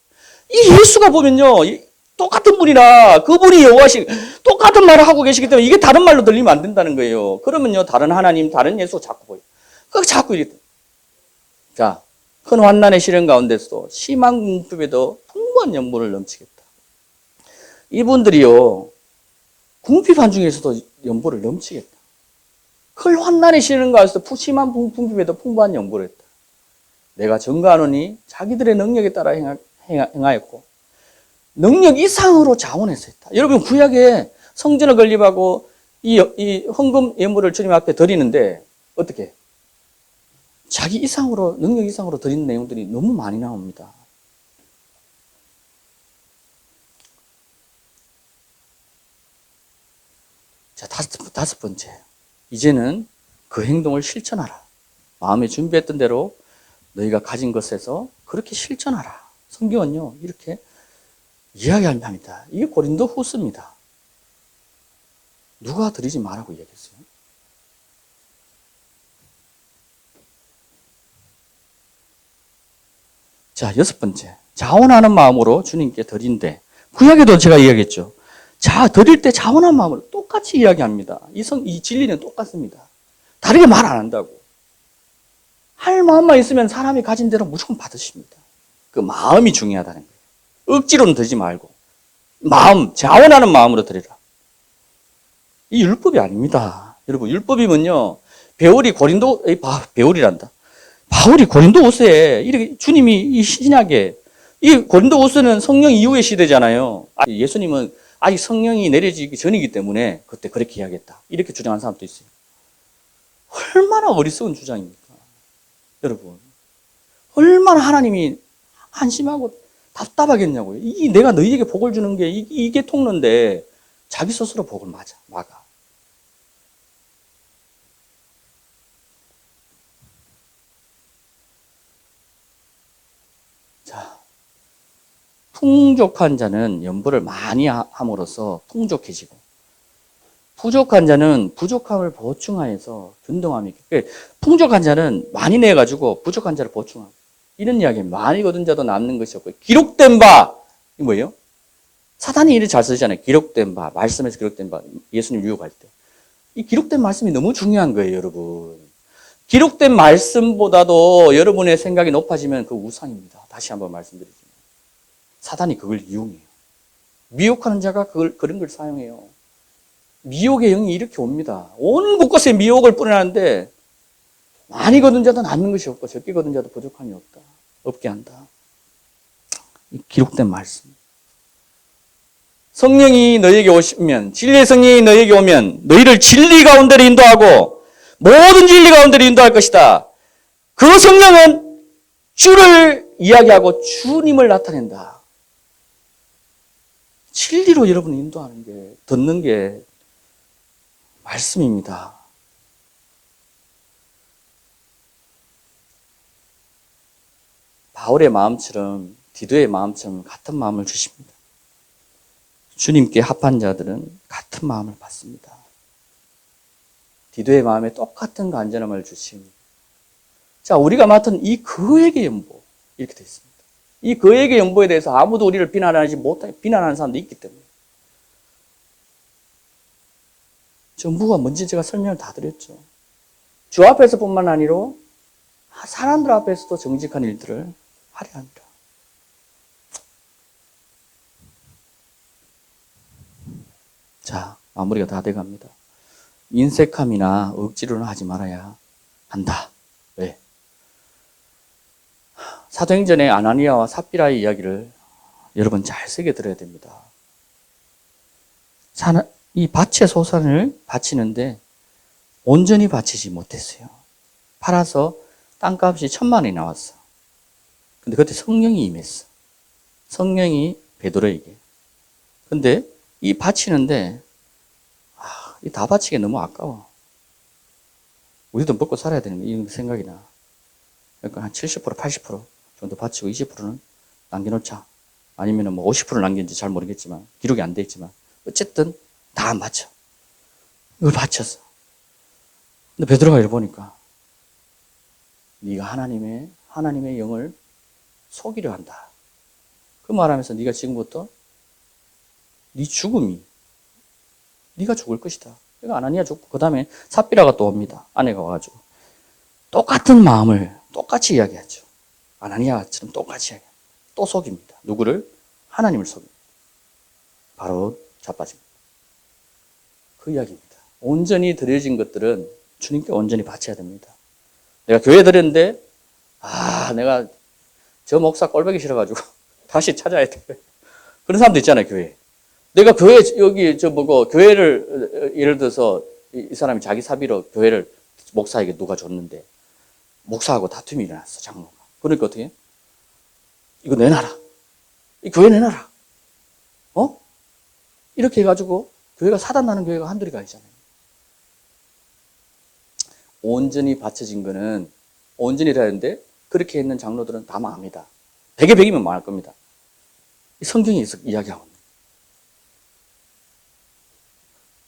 이 예수가 보면요, 똑같은 분이라 그분이 여호와시 똑같은 말을 하고 계시기 때문에 이게 다른 말로 들리면 안 된다는 거예요. 그러면요, 다른 하나님, 다른 예수가 자꾸 보여. 그 자꾸 이렇게. 자, 큰 환난의 시련 가운데서도 심한 궁핍에도 풍부한 연분을 넘치겠다. 이분들이요, 궁핍한 중에서도 연보를 넘치겠다. 큰 환난의 시련 가운데서 심한 궁핍에도 풍부한 연보를 했다. 내가 전가하노니 자기들의 능력에 따라 행하였고 능력 이상으로 자원해서 했다. 여러분 구약에 성전을 건립하고 이 헌금 예물을 주님 앞에 드리는데 어떻게? 자기 이상으로 능력 이상으로 드리는 내용들이 너무 많이 나옵니다. 자, 다섯 번째. 이제는 그 행동을 실천하라. 마음에 준비했던 대로 너희가 가진 것에서 그렇게 실천하라. 성경은요, 이렇게 이야기합니다. 이게 고린도 후서입니다. 누가 드리지 말라고 이야기했어요? 자, 여섯 번째. 자원하는 마음으로 주님께 드린대. 구약에도 제가 이야기했죠. 자, 드릴 때 자원한 마음으로 똑같이 이야기합니다. 이 진리는 똑같습니다. 다르게 말 안 한다고. 할 마음만 있으면 사람이 가진 대로 무조건 받으십니다. 그 마음이 중요하다는 거예요. 억지로는 드리지 말고. 마음, 자원하는 마음으로 드리라. 이 율법이 아닙니다. 여러분, 율법이면요, 바울이 고린도후서에 이렇게 주님이 이 신약에 이 고린도후서는 성령 이후의 시대잖아요. 예수님은 아직 성령이 내려지기 전이기 때문에 그때 그렇게 이야기했다. 이렇게 주장하는 사람도 있어요. 얼마나 어리석은 주장입니까? 여러분, 얼마나 하나님이 한심하고 답답하겠냐고요. 내가 너희에게 복을 주는 게 이게 통로인데 자기 스스로 복을 막아. 자, 풍족한 자는 연보를 많이 함으로써 풍족해지고 부족한 자는 부족함을 보충하여서 균등함이 있게. 풍족한 자는 많이 내가지고 부족한 자를 보충하고 이런 이야기입니다. 많이 거둔 자도 남는 것이 없고 기록된 바 이 뭐예요? 사단이 이를 잘 쓰잖아요. 기록된 바, 말씀에서 기록된 바, 예수님 유혹할 때. 이 기록된 말씀이 너무 중요한 거예요, 여러분. 기록된 말씀보다도 여러분의 생각이 높아지면 그 우상입니다. 다시 한번 말씀드리지만. 사단이 그걸 이용해요. 미혹하는 자가 그런 걸 사용해요. 미혹의 영이 이렇게 옵니다. 온 곳곳에 미혹을 뿌려놨는데 많이 거둔 자도 낳는 것이 없고 적게 거둔 자도 부족함이 없게 한다. 이 기록된 말씀. 성령이 너에게 오시면, 진리의 성령이 너에게 오면 너희를 진리 가운데로 인도하고 모든 진리 가운데로 인도할 것이다. 그 성령은 주를 이야기하고 주님을 나타낸다. 진리로 여러분을 인도하는 게, 듣는 게 말씀입니다. 바울의 마음처럼, 디도의 마음처럼 같은 마음을 주십니다. 주님께 합한 자들은 같은 마음을 받습니다. 디도의 마음에 똑같은 간절함을 주십니다. 자, 우리가 맡은 이 거액의 연보, 이렇게 되어 있습니다. 이 거액의 연보에 대해서 아무도 우리를 비난하지 못하게 비난하는 사람도 있기 때문에. 전부가 뭔지 제가 설명을 다 드렸죠. 주 앞에서뿐만 아니라 사람들 앞에서도 정직한 일들을 하려 합니다. 자, 마무리가 다 돼갑니다. 인색함이나 억지로는 하지 말아야 한다. 왜? 사도행전의 아나니아와 삽비라의 이야기를 여러분 잘 새겨 들어야 됩니다. 이 밭의 소산을 바치는데 온전히 바치지 못했어요. 팔아서 땅값이 1,000,000원이 나왔어. 근데 그때 성령이 임했어. 성령이 베드로에게. 근데 이 바치는데 이 다 바치기 너무 아까워. 우리도 먹고 살아야 되는 이런 생각이 나. 그러니까 한 70%, 80% 정도 바치고 20%는 남겨놓자. 아니면 뭐 50% 남겼는지 잘 모르겠지만 기록이 안 돼 있지만 어쨌든 다 안 바쳐. 이걸 바쳤어. 근데 베드로가 이걸 보니까 네가 하나님의 영을 속이려 한다. 그 말하면서 네가 지금부터 네 죽음이 네가 죽을 것이다. 그러니까 아나니아 죽고 그 다음에 삽비라가 또 옵니다. 아내가 와가지고 똑같은 마음을 똑같이 이야기하죠. 아나니아처럼 똑같이 이야기해요. 또 속입니다. 누구를? 하나님을 속입니다. 바로 자빠집니다. 그 이야기입니다. 온전히 드려진 것들은 주님께 온전히 바쳐야 됩니다. 내가 교회 드렸는데 내가 저 목사 꼴보기 싫어가지고 다시 찾아야 돼. 그런 사람도 있잖아요, 교회에. 내가 교회, 교회를, 예를 들어서 이 사람이 자기 사비로 교회를 목사에게 누가 줬는데, 목사하고 다툼이 일어났어, 장로가. 그러니까 어떻게 해? 이거 내놔라. 이 교회 내놔라. 이렇게 해가지고, 교회가 사단나는 교회가 한둘이가 아니잖아요. 온전히 바쳐진 거는, 온전히 해야 하는데, 그렇게 있는 장로들은 다 망합니다. 100에 100이면 망할 겁니다. 성경이 이야기하고 있는.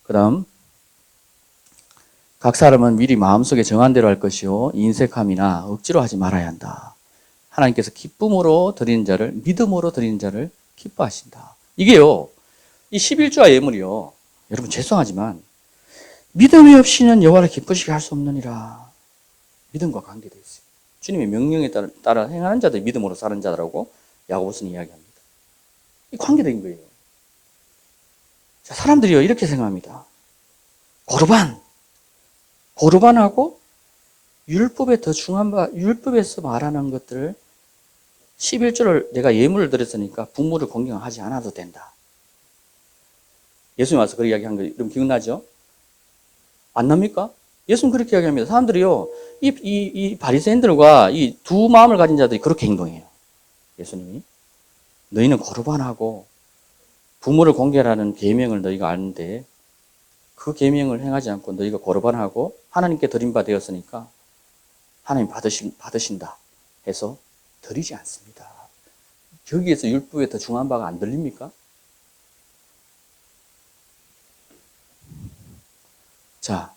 그 다음, 각 사람은 미리 마음속에 정한 대로 할 것이요 인색함이나 억지로 하지 말아야 한다. 하나님께서 기쁨으로 드리는 자를, 믿음으로 드리는 자를 기뻐하신다. 이게요, 이 11조와 예물이요, 여러분 죄송하지만 믿음이 없이는 여호와를 기쁘시게 할 수 없느니라. 믿음과 관계되어 있어요. 주님의 명령에 따라 행하는 자들 믿음으로 사는 자라고 야고보서는 이야기합니다. 이 관계된 거예요. 자, 사람들이요 이렇게 생각합니다. 고르반하고 율법에 더 중요한 바, 율법에서 말하는 것들을 11조를 내가 예물을 드렸으니까 부모를 공경하지 않아도 된다. 예수님 와서 그렇게 이야기한 거 여러분 기억나죠? 안 납니까? 예수님 그렇게 이야기합니다. 사람들이요 이 바리새인들과 이 두 마음을 가진 자들이 그렇게 행동해요. 예수님이 너희는 고르반하고 부모를 공개하라는 계명을 너희가 아는데 그 계명을 행하지 않고 너희가 고르반하고 하나님께 드린 바 되었으니까 하나님 받으신다 해서 드리지 않습니다. 여기에서 율법에 더 중요한 바가 안 들립니까? 자,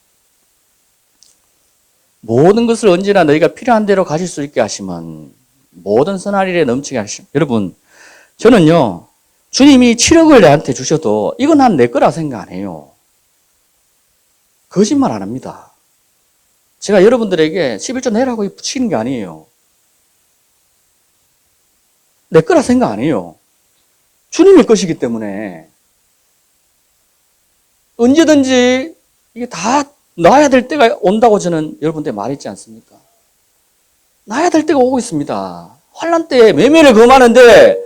모든 것을 언제나 너희가 필요한 대로 가질 수 있게 하시면 모든 선한 일에 넘치게 하시면 여러분 저는요 주님이 7억을 내한테 주셔도 이건 난 내 거라 생각 안 해요. 거짓말 안 합니다. 제가 여러분들에게 11조 내라고 붙이는 게 아니에요. 내 거라 생각 안 해요. 주님의 것이기 때문에 언제든지 이게 다 놔야 될 때가 온다고 저는 여러분들 말했지 않습니까? 놔야 될 때가 오고 있습니다. 환란 때에 매매를 금하는데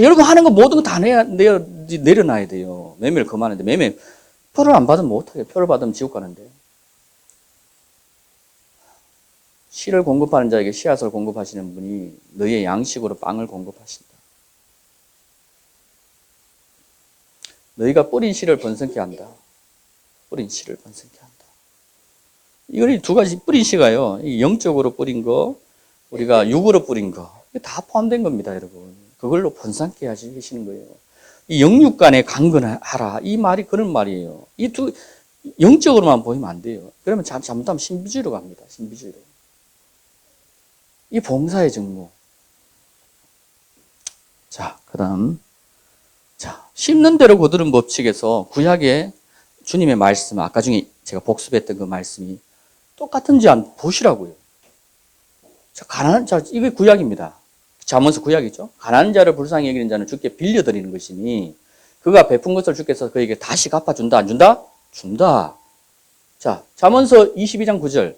여러분 하는 거 모든 거 다 내려놔야 돼요. 매매를 금하는데 매매 표를 안 받으면 못하게 표를 받으면 지옥 가는데 씨를 공급하는 자에게 씨앗을 공급하시는 분이 너희의 양식으로 빵을 공급하신다. 너희가 뿌린 씨를 번성케 한다. 뿌린 씨를 번성케 한다. 이건 두 가지 뿌린 씨가요. 영적으로 뿌린 거, 우리가 육으로 뿌린 거, 다 포함된 겁니다, 여러분. 그걸로 번성케 하시는 거예요. 이 영육 간에 강건하라. 이 말이 그런 말이에요. 이 두, 영적으로만 보이면 안 돼요. 그러면 잘못하면 신비주의로 갑니다. 신비주의로. 이 봉사의 직무. 자, 그 다음. 자, 심는 대로 거두는 법칙에서 구약의 주님의 말씀, 아까 중에 제가 복습했던 그 말씀이 똑같은지 안 보시라고요. 자, 이게 구약입니다. 잠언서 구약이죠. 가난한 자를 불쌍히 여기는 자는 주께 빌려드리는 것이니 그가 베푼 것을 주께서 그에게 다시 갚아준다. 안 준다? 준다. 자, 잠언서 22장 9절.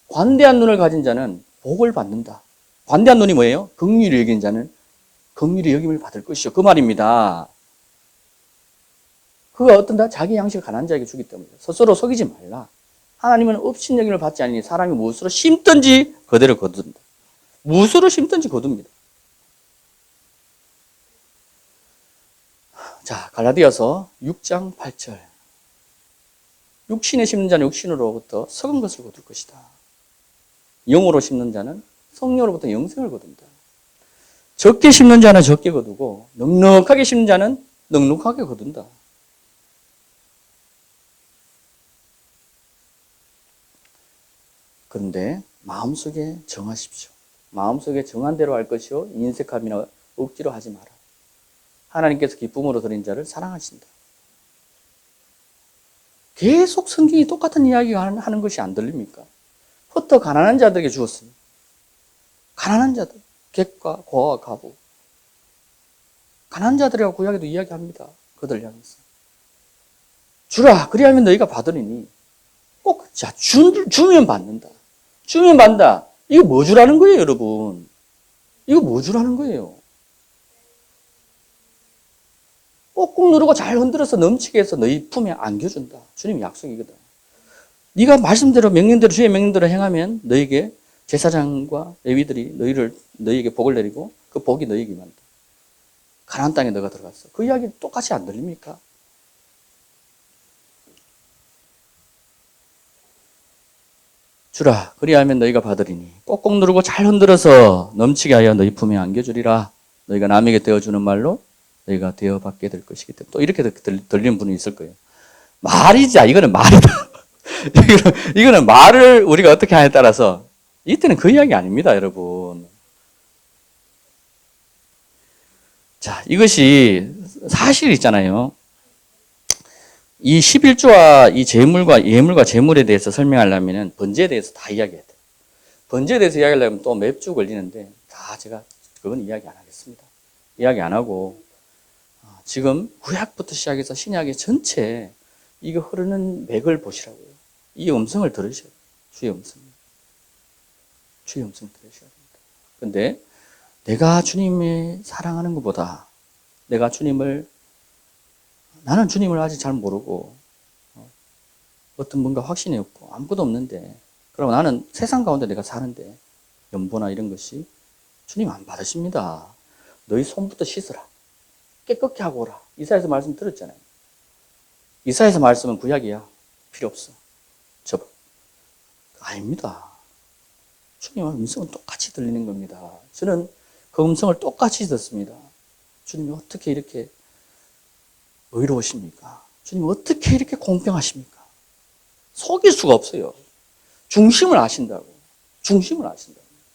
관대한 눈을 가진 자는 복을 받는다. 관대한 눈이 뭐예요? 긍휼히 여기는 자는 긍휼히 여김을 받을 것이요. 그 말입니다. 그가 어떤다? 자기 양식을 가난한 자에게 주기 때문에 스스로 속이지 말라. 하나님은 업신여김을 받지 않으니 사람이 무엇으로 심든지 그대로 거둔다. 무엇으로 심든지 거둡니다. 자, 갈라디아서 6장 8절. 육신에 심는 자는 육신으로부터 썩은 것을 거둘 것이다. 영으로 심는 자는 성령으로부터 영생을 거둔다. 적게 심는 자는 적게 거두고 넉넉하게 심는 자는 넉넉하게 거둔다. 그런데 마음속에 정하십시오. 마음속에 정한 대로 할 것이요 인색함이나 억지로 하지 마라. 하나님께서 기쁨으로 드린 자를 사랑하신다. 계속 성경이 똑같은 이야기가 하는 것이 안 들립니까? 흩어 가난한 자들에게 주었습니다. 가난한 자들, 객과 고아와 가부. 가난한 자들이라고 구약에도 이야기합니다. 그들 향해서. 주라, 그리하면 너희가 받으리니. 꼭, 자, 주면 받는다. 주면 받는다. 이거 뭐 주라는 거예요, 여러분? 이거 뭐 주라는 거예요? 꼭꼭 누르고 잘 흔들어서 넘치게 해서 너희 품에 안겨준다. 주님의 약속이거든. 네가 말씀대로 명령대로 주의 명령대로 행하면 너에게 제사장과 레위들이 너희에게 복을 내리고 그 복이 너희에게 임한다. 가나안 땅에 너가 들어갔어. 그 이야기 똑같이 안 들립니까? 주라, 그리하면 너희가 받으리니 꼭꼭 누르고 잘 흔들어서 넘치게 하여 너희 품에 안겨주리라. 너희가 남에게 되어주는 말로 너희가 되어받게 될 것이기 때문에. 또 이렇게 들리는 분이 있을 거예요. 말이자, 이거는 말이다. 이거는 말을 우리가 어떻게 하냐에 따라서 이때는 그 이야기 아닙니다, 여러분. 자, 이것이 사실 있잖아요. 이 11조와 이 예물과 재물에 대해서 설명하려면 번제에 대해서 다 이야기해야 돼요. 번제에 대해서 이야기하려면 또 몇 주 걸리는데 다 제가 그건 이야기 안 하겠습니다. 이야기 안 하고 지금 구약부터 시작해서 신약의 전체 이거 흐르는 맥을 보시라고요. 이 음성을 들으셔야 돼요. 주의 음성. 주의 음성 들으셔야 됩니다. 그런데 내가 주님을 사랑하는 것보다 나는 주님을 아직 잘 모르고 어떤 뭔가 확신이 없고 아무것도 없는데 그럼 나는 세상 가운데 내가 사는데 연보나 이런 것이 주님 안 받으십니다. 너희 손부터 씻으라. 깨끗게 하고 오라. 이사야서 말씀 들었잖아요. 이사야서 말씀은 구약이야. 필요 없어. 접어. 아닙니다. 주님의 음성은 똑같이 들리는 겁니다. 저는 그 음성을 똑같이 듣습니다. 주님이 어떻게 이렇게 의로우십니까? 주님 어떻게 이렇게 공평하십니까? 속일 수가 없어요. 중심을 아신다고. 중심을 아신다고.